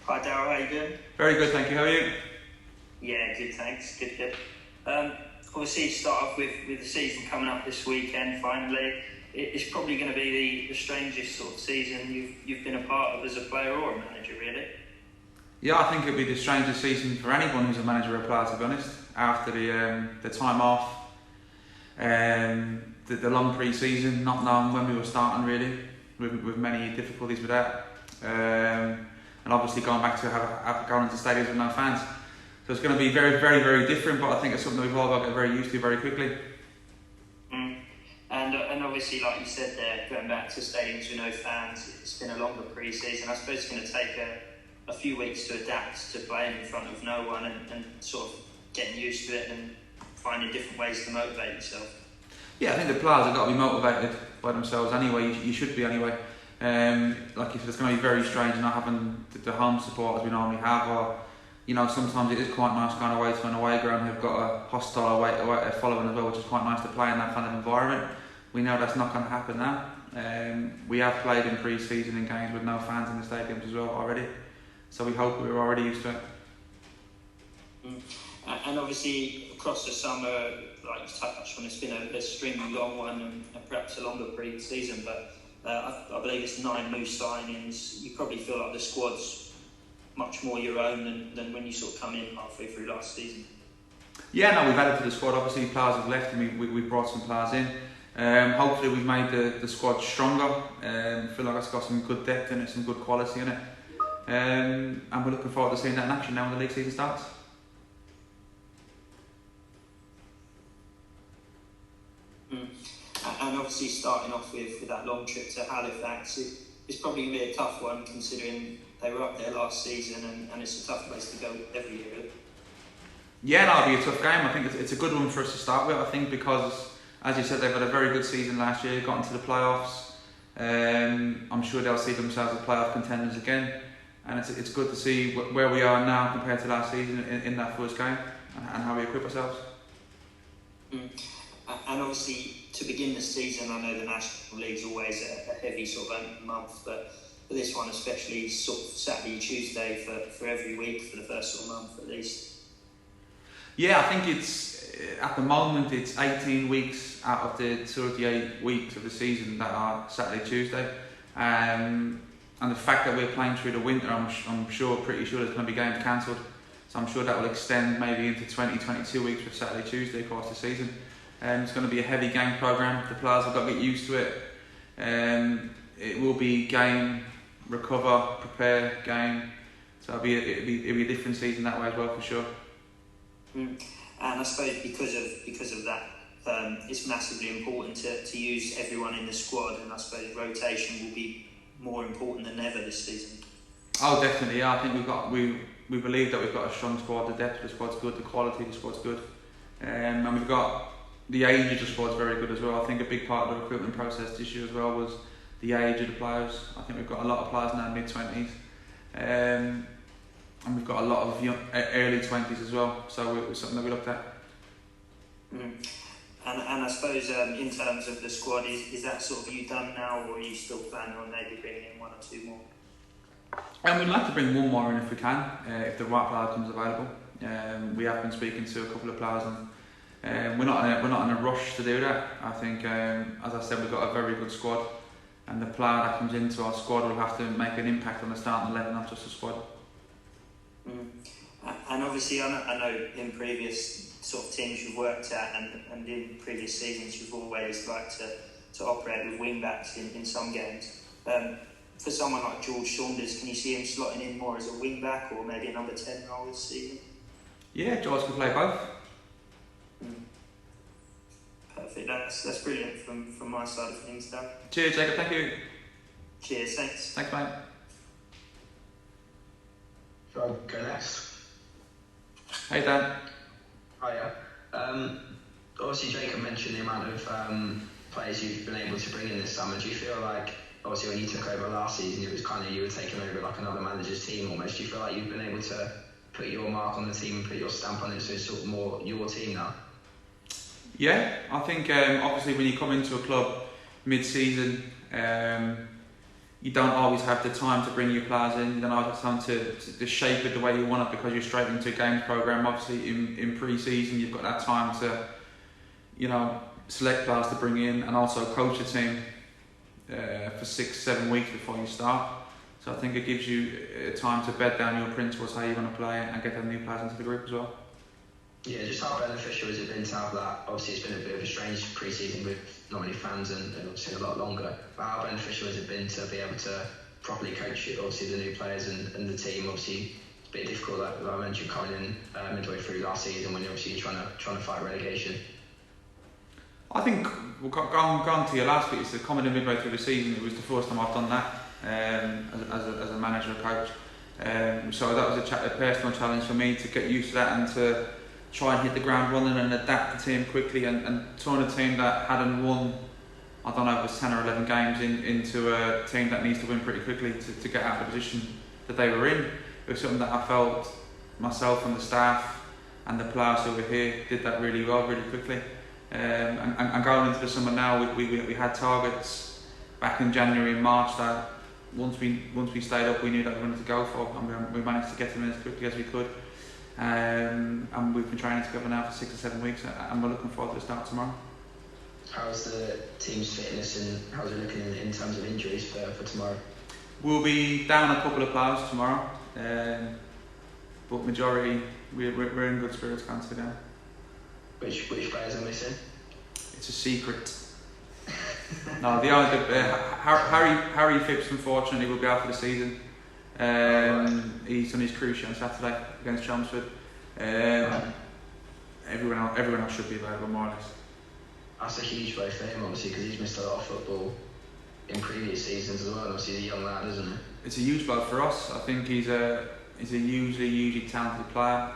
Hi Daryl, how you doing? Very good, thank you. How are you? Yeah, good, thanks. Good. Obviously, start off with the season coming up this weekend. Finally, it's probably going to be the strangest sort of season you've been a part of as a player or a manager, really. Yeah, I think it'll be the strangest season for anyone who's a manager or a player, to be honest. After the time off, the long pre-season, not knowing when we were starting really, with many difficulties with that, and obviously going back to going into stadiums with no fans. So it's going to be very, very, very different, but I think it's something we've all got to get very used to very quickly. And obviously, like you said there, going back to stadiums with no fans, it's been a longer pre-season. I suppose it's going to take a few weeks to adapt to playing in front of no one and sort of getting used to it and finding different ways to motivate yourself. Yeah, I think the players have got to be motivated by themselves anyway. You should be anyway. Like you said, it's going to be very strange not having the home support as we normally have, or sometimes it is quite nice going away to an away ground who've got a hostile away following as well, which is quite nice to play in that kind of environment. We know that's not going to happen now. We have played in pre-season in games with no fans in the stadiums as well already, so we hope we're already used to it. And obviously across the summer, like you touched on, it's been a extremely long one and perhaps a longer pre-season, but I believe it's 9 new signings. You probably feel like the squad's much more your own than when you sort of come in halfway through last season. Yeah, no, we've added to the squad. Obviously, players have left and we've brought some players in. Hopefully we've made the squad stronger. I feel like it's got some good depth in it, some good quality in it. And we're looking forward to seeing that in action now when the league season starts. And obviously starting off with that long trip to Halifax, it's probably going to be a tough one considering they were up there last season and it's a tough place to go every year, really. Yeah, that'll be a tough game. I think it's a good one for us to start with, I think, because, as you said, they've had a very good season last year, got into the playoffs. I'm sure they'll see themselves as playoff contenders again, and it's good to see where we are now compared to last season in that first game and how we equip ourselves. And obviously, to begin the season, I know the National League's always a heavy sort of open month, but this one especially sort of Saturday, Tuesday for every week for the first sort of month at least. Yeah, I think it's at the moment it's 18 weeks out of the 38 weeks of the season that are Saturday, Tuesday, and the fact that we're playing through the winter, I'm pretty sure there's going to be games cancelled, so I'm sure that will extend maybe into 20-22 weeks with Saturday, Tuesday across the season. It's going to be a heavy game programme. The players have got to get used to it. It will be game, recover, prepare, game. So it'll be a different season that way as well, for sure. And I suppose because of that, it's massively important to use everyone in the squad, and I suppose rotation will be more important than ever this season. Oh, definitely. Yeah, I think we believe that we've got a strong squad. The depth of the squad's good. The quality of the squad's good, and we've got. The age of the squad's very good as well. I think a big part of the recruitment process this year as well was the age of the players. I think we've got a lot of players now mid-20s, and we've got a lot of early 20s as well. So it was something that we looked at. And I suppose in terms of the squad, is that sort of you done now, or are you still planning on maybe bringing in 1 or 2 more? And we'd like to bring 1 more in if we can, if the right player comes available. We have been speaking to a couple of players and. We're not in a rush to do that. I think, as I said, we've got a very good squad, and the player that comes into our squad will have to make an impact on the starting 11, not just the squad. And obviously, I know in previous sort of teams you've worked at, and in previous seasons, you've always liked to operate with wing backs in some games. For someone like George Saunders, can you see him slotting in more as a wing back or maybe a number 10 role this season? Yeah, George can play both. Perfect. That's brilliant from my side of things, Dan. Cheers, Jacob. Thank you. Cheers. Thanks. Thanks, mate. Shall I go next? Hey, Dan. Hiya. Obviously, Jacob mentioned the amount of players you've been able to bring in this summer. Do you feel like, obviously, when you took over last season, it was kind of you were taking over like another manager's team almost. Do you feel like you've been able to put your mark on the team and put your stamp on it, so it's sort of more your team now? Yeah, I think obviously when you come into a club mid-season, you don't always have the time to bring your players in. You don't always have time to shape it the way you want it because you're straight into a games program. Obviously, in pre-season, you've got that time to, select players to bring in and also coach a team for 6-7 weeks before you start. So I think it gives you time to bed down your principles, how you want to play, and get the new players into the group as well. Yeah, just how beneficial has it been to have that? Obviously, it's been a bit of a strange pre-season with not many fans and obviously a lot longer. But how beneficial has it been to be able to properly coach it, obviously the new players and the team? Obviously, it's a bit difficult, like I mentioned, coming in midway through last season when you're obviously trying to fight relegation. I think going to your last bit, it's coming in midway through the season. It was the first time I've done that as a manager and coach. So that was a personal challenge for me to get used to that and to try and hit the ground running and adapt the team quickly and turn a team that hadn't won, I don't know if it was 10 or 11 games into a team that needs to win pretty quickly to get out of the position that they were in. It was something that I felt myself and the staff and the players who were here did that really well, really quickly. And going into the summer now, we had targets back in January and March that once we stayed up, we knew that we wanted to go for, and we managed to get them in as quickly as we could. And we've been training together now for 6 or 7 weeks, and we're looking forward to the start tomorrow. How's the team's fitness and how's it looking in terms of injuries for tomorrow? We'll be down a couple of players tomorrow, but majority we're in good spirits going to the game. Which players are missing? It's a secret. No, Harry Phipps unfortunately will be out for the season. He's on his cruciate on Saturday against Chelmsford. Everyone else should be available more or less. That's a huge blow for him, obviously, because he's missed a lot of football in previous seasons as well. Obviously, he's a young lad, isn't he? It's a huge blow for us. I think he's a hugely talented player.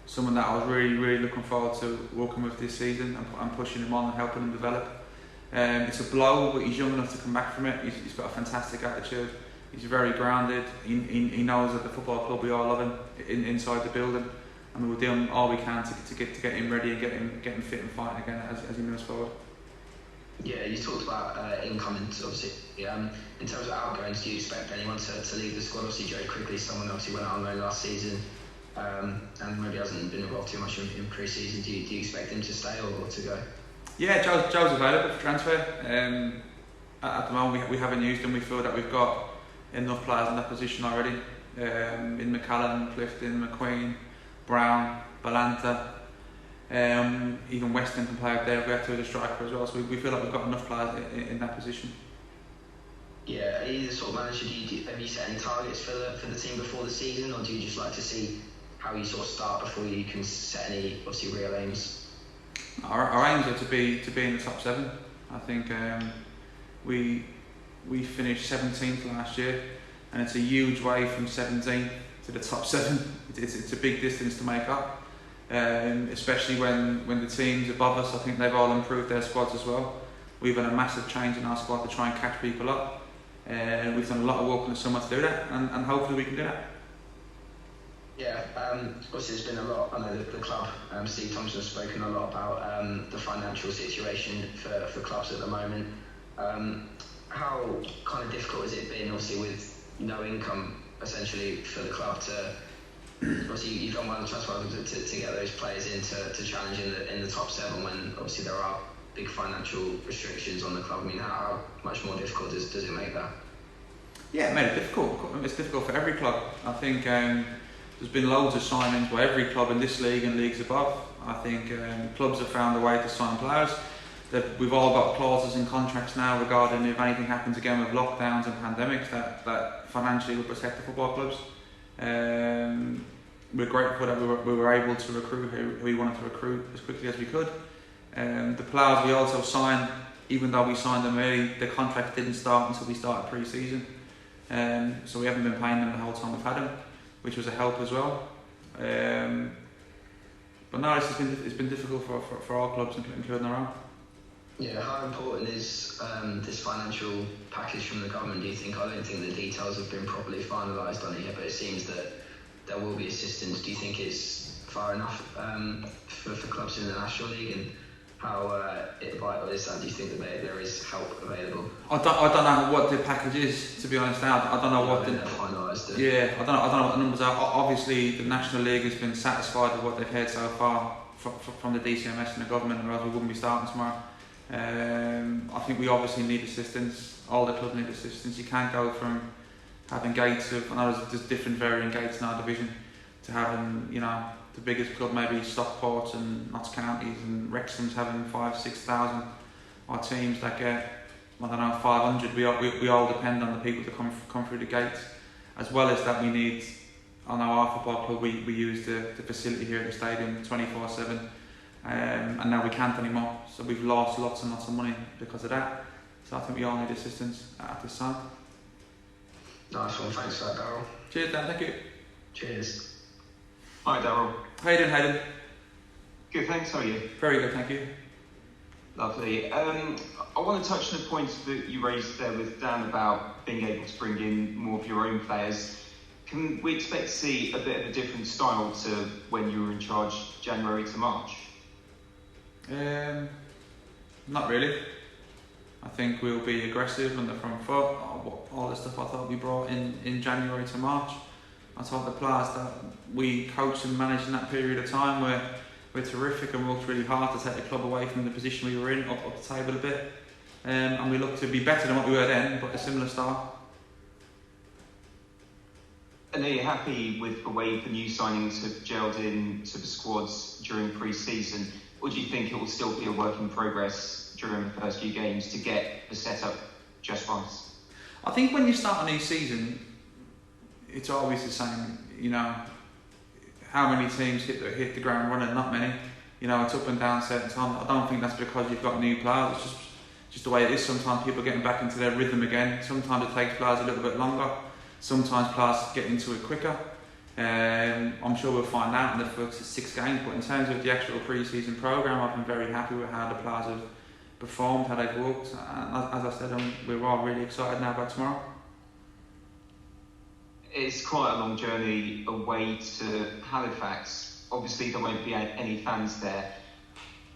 Someone that I was really looking forward to working with this season and pushing him on and helping him develop. It's a blow, but he's young enough to come back from it. He's got a fantastic attitude. He's very grounded. He knows that the football club, we all love him inside the building, and we'll do all we can to get him ready and get him fit and fighting again as he moves forward. Yeah, you talked about incomings, obviously. In terms of outgoings, do you expect anyone to leave the squad? Obviously, Joe Quigley, someone obviously went out on loan last season. And maybe hasn't been involved too much in pre-season. Do you expect him to stay or to go? Yeah, Joe's available for transfer. At the moment, we haven't used him. We feel that we've got enough players in that position already. In McCallum, Clifton, McQueen, Brown, Balanta, even Weston can play up there. We have to do the striker as well. So we feel like we've got enough players in that position. Yeah, are you the sort of manager? Have you set any targets for the team before the season, or do you just like to see how you sort of start before you can set any obviously real aims? Our aims are to be in the top 7. I think we finished 17th last year, and it's a huge way from 17th to the top 7. It's a big distance to make up, especially when the teams above us, I think they've all improved their squads as well. We've had a massive change in our squad to try and catch people up. We've done a lot of work in the summer to do that, and hopefully we can do that. Yeah, obviously there's been a lot. I know the club, Steve Thompson has spoken a lot about the financial situation for clubs at the moment. How kind of difficult has it been, obviously, with no income essentially for the club to? Obviously, you've done well in the transfer to get those players in to challenge in the top 7 when obviously there are big financial restrictions on the club. I mean, how much more difficult does it make that? Yeah, it made it difficult. It's difficult for every club. I think there's been loads of signings by every club in this league and leagues above. I think clubs have found a way to sign players. We've all got clauses in contracts now regarding if anything happens again with lockdowns and pandemics that financially will protect the football clubs. We're grateful that we were able to recruit who we wanted to recruit as quickly as we could. The players we also signed, even though we signed them early, the contract didn't start until we started pre-season. So we haven't been paying them the whole time we've had them, which was a help as well. But no, it's been difficult for all clubs, including our own. Yeah, how important is this financial package from the government, do you think? I don't think the details have been properly finalised on it yet, but it seems that there will be assistance. Do you think it's far enough for clubs in the National League, and how it vital is that? Do you think that there is help available? I don't know what the package is, to be honest. Now I don't know what the finalised it. Yeah, I don't know what the numbers are. Obviously, the National League has been satisfied with what they've heard so far from the DCMS and the government, or else we wouldn't be starting tomorrow. I think we obviously need assistance. All the clubs need assistance. You can't go from having gates of, I know there's different varying gates in our division, to having, you know, the biggest club maybe Stockport and Notts Counties, and Wrexham's having 5,000-6,000. Our teams that get, I don't know, 500. We all depend on the people that come through the gates. As well as that, we need, on our football club, we use the facility here at the stadium 24/7, and now we can't anymore. So we've lost lots and lots of money because of that. So I think we all need assistance at this time. Nice one, thanks for that, Daryl. Cheers, Dan. Thank you. Cheers. Hi, Daryl. How you doing, Hayden? Good, thanks. How are you? Very good, thank you. Lovely. I want to touch on the point that you raised there with Dan about being able to bring in more of your own players. Can we expect to see a bit of a different style to when you were in charge January to March? Not really. I think we'll be aggressive on the front foot. All the stuff I thought we brought in January to March. I thought the players that we coached and managed in that period of time were terrific and worked really hard to take the club away from the position we were in, up the table a bit. And we look to be better than what we were then, but a similar style. And are you happy with the way the new signings have gelled into the squads during pre-season? Or do you think it will still be a work in progress during the first few games to get the setup just right? I think when you start a new season, it's always the same. You know, how many teams hit the ground running? Not many. You know, it's up and down certain times. I don't think that's because you've got new players. It's just the way it is. Sometimes people are getting back into their rhythm again. Sometimes it takes players a little bit longer. Sometimes players get into it quicker. I'm sure we'll find out in the first 6 games. But in terms of the actual pre-season programme, I've been very happy with how the players have performed, how they've worked. And as I said, we're all really excited now about tomorrow. It's quite a long journey away to Halifax. Obviously, there won't be any fans there.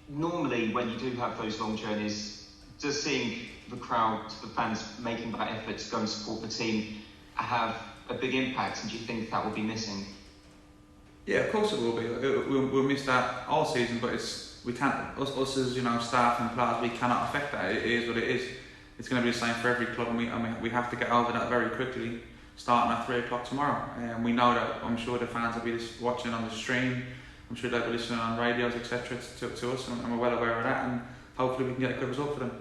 Normally, when you do have those long journeys, does seeing the crowd, the fans making that effort to go and support the team have a big impact? And do you think that will be missing? Yeah, of course it will be. We'll miss that all season, but we can't. Us as staff and players, we cannot affect that. It is what it is. It's going to be the same for every club, and we have to get over that very quickly. Starting at 3 o'clock tomorrow, and we know that. I'm sure the fans will be watching on the stream. I'm sure they'll be listening on radios, etc. to us, and we're well aware of that. And hopefully we can get a good result for them.